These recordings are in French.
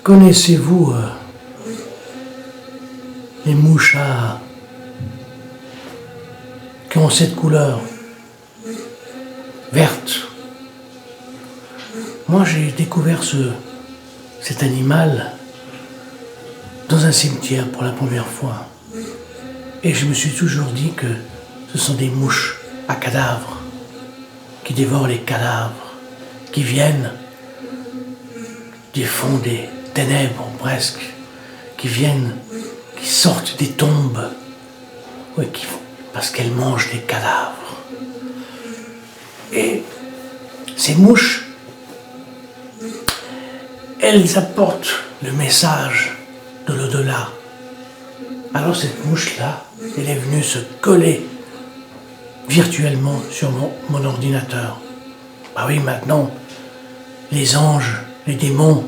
Connaissez-vous les mouches qui ont cette couleur verte? Moi, j'ai découvert cet animal dans un cimetière pour la première fois. Et je me suis toujours dit que ce sont des mouches à cadavres qui dévorent les cadavres, qui viennent du fond des ténèbres presque, qui sortent des tombes, oui, parce qu'elles mangent les cadavres. Et ces mouches, elles apportent le message de l'au-delà. Alors cette mouche-là, elle est venue se coller virtuellement sur mon ordinateur. Bah oui, maintenant, les anges, les démons,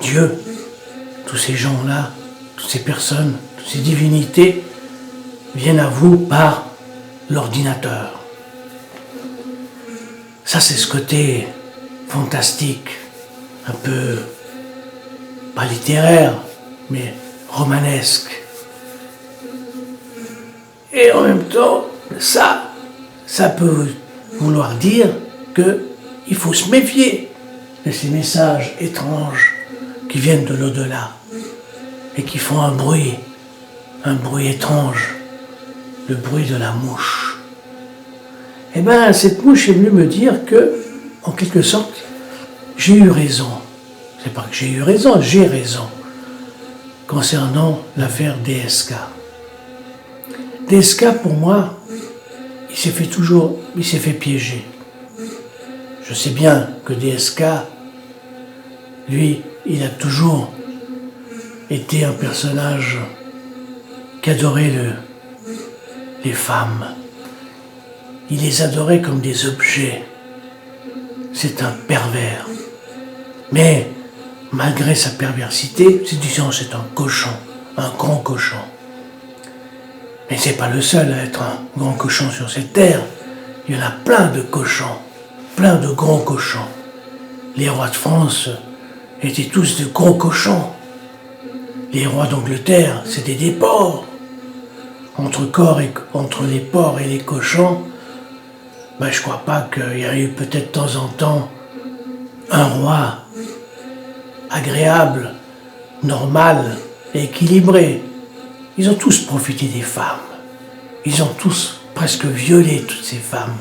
Dieu, tous ces gens-là, toutes ces personnes, toutes ces divinités viennent à vous par l'ordinateur. Ça, c'est ce côté fantastique, un peu, pas littéraire, mais romanesque. Et en même temps, ça peut vouloir dire qu'il faut se méfier de ces messages étranges qui viennent de l'au-delà et qui font un bruit étrange, le bruit de la mouche. Eh bien, cette mouche est venue me dire que, en quelque sorte, j'ai eu raison. C'est pas que j'ai eu raison, j'ai raison concernant l'affaire DSK. DSK, pour moi, il s'est fait piéger. Je sais bien que DSK, lui, il a toujours été un personnage qui adorait les femmes. Il les adorait comme des objets. C'est un pervers. Mais malgré sa perversité, c'est un cochon, un grand cochon. Mais c'est pas le seul à être un grand cochon sur cette terre. Il y en a plein de cochons, plein de grands cochons. Les rois de France étaient tous de gros cochons. Les rois d'Angleterre, c'était des porcs. Entre les porcs et les cochons, je crois pas qu'il y a eu peut-être de temps en temps un roi agréable, normal et équilibré. Ils ont tous profité des femmes. Ils ont tous presque violé toutes ces femmes,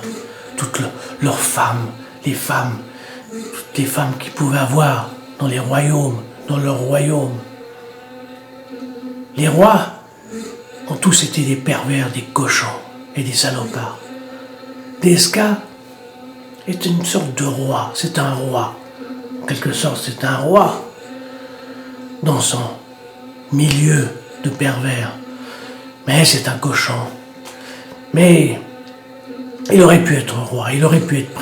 toutes leurs femmes, toutes les femmes qu'ils pouvaient avoir dans les royaumes, dans leur royaume. Les rois ont tous été des pervers, des cochons et des salopards. DSK est une sorte de roi, c'est un roi. En quelque sorte, c'est un roi dans son milieu de pervers. Mais c'est un cochon. Mais il aurait pu être roi, il aurait pu être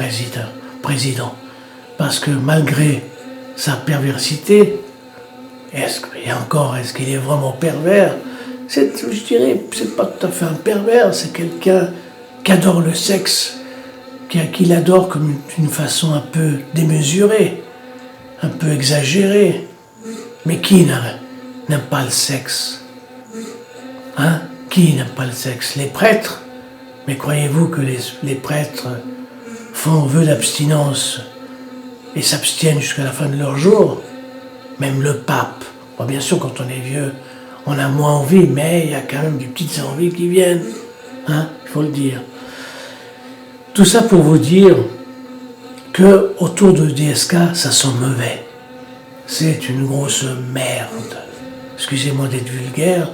président. Parce que malgré sa perversité, est-ce qu'il est vraiment pervers? Je dirais, c'est pas tout à fait un pervers, c'est quelqu'un qui adore le sexe, qui l'adore comme d'une façon un peu démesurée, un peu exagérée. Mais qui n'aime pas le sexe? Hein? Qui n'aime pas le sexe? Les prêtres? Mais croyez-vous que les prêtres font vœu d'abstinence et s'abstiennent jusqu'à la fin de leur jour? Même le pape. Bon, bien sûr, quand on est vieux, on a moins envie, mais il y a quand même des petites envies qui viennent. Hein? Il faut le dire. Tout ça pour vous dire que autour de DSK, ça sent mauvais. C'est une grosse merde. Excusez-moi d'être vulgaire.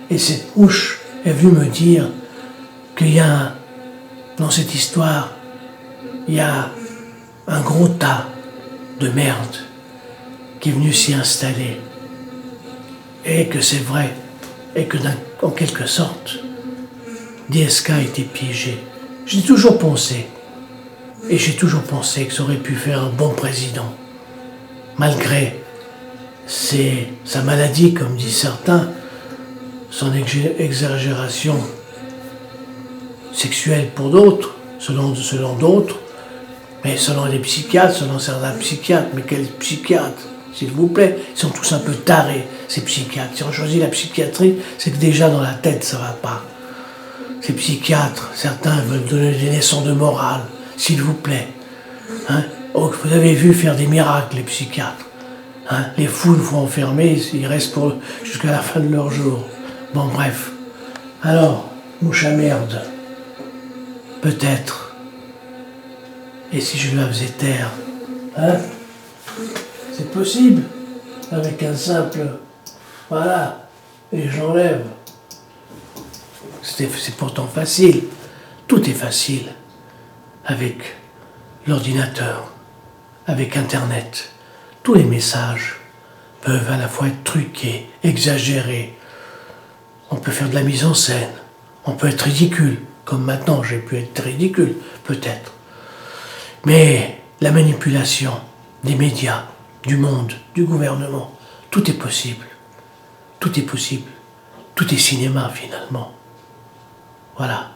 Et cette mouche est venue me dire qu'il y a, dans cette histoire, il y a un gros tas de merde qui est venu s'y installer. Et que c'est vrai. Et que, en quelque sorte, DSK a été piégé. J'ai toujours pensé que ça aurait pu faire un bon président. Malgré sa maladie, comme disent certains, son exagération sexuelle pour d'autres, selon d'autres, mais selon les psychiatres, selon certains psychiatres. Mais quels psychiatres, s'il vous plaît? Ils sont tous un peu tarés, ces psychiatres. Si on choisit la psychiatrie, c'est que déjà dans la tête, ça va pas. Ces psychiatres, certains veulent donner des leçons de morale, s'il vous plaît. Hein? Oh, vous avez vu faire des miracles, les psychiatres. Hein? Les fous, il faut enfermer, ils restent jusqu'à la fin de leur jour. Bon, bref. Alors, mouche à merde. Peut-être. Et si je la faisais taire? Hein? C'est possible. Avec un simple... Voilà. Et j'enlève. C'est pourtant facile. Tout est facile. Avec l'ordinateur. Avec Internet. Tous les messages peuvent à la fois être truqués, exagérés. On peut faire de la mise en scène. On peut être ridicule. Comme maintenant, j'ai pu être ridicule, peut-être. Mais la manipulation des médias, du monde, du gouvernement, tout est possible. Tout est possible. Tout est cinéma, finalement. Voilà.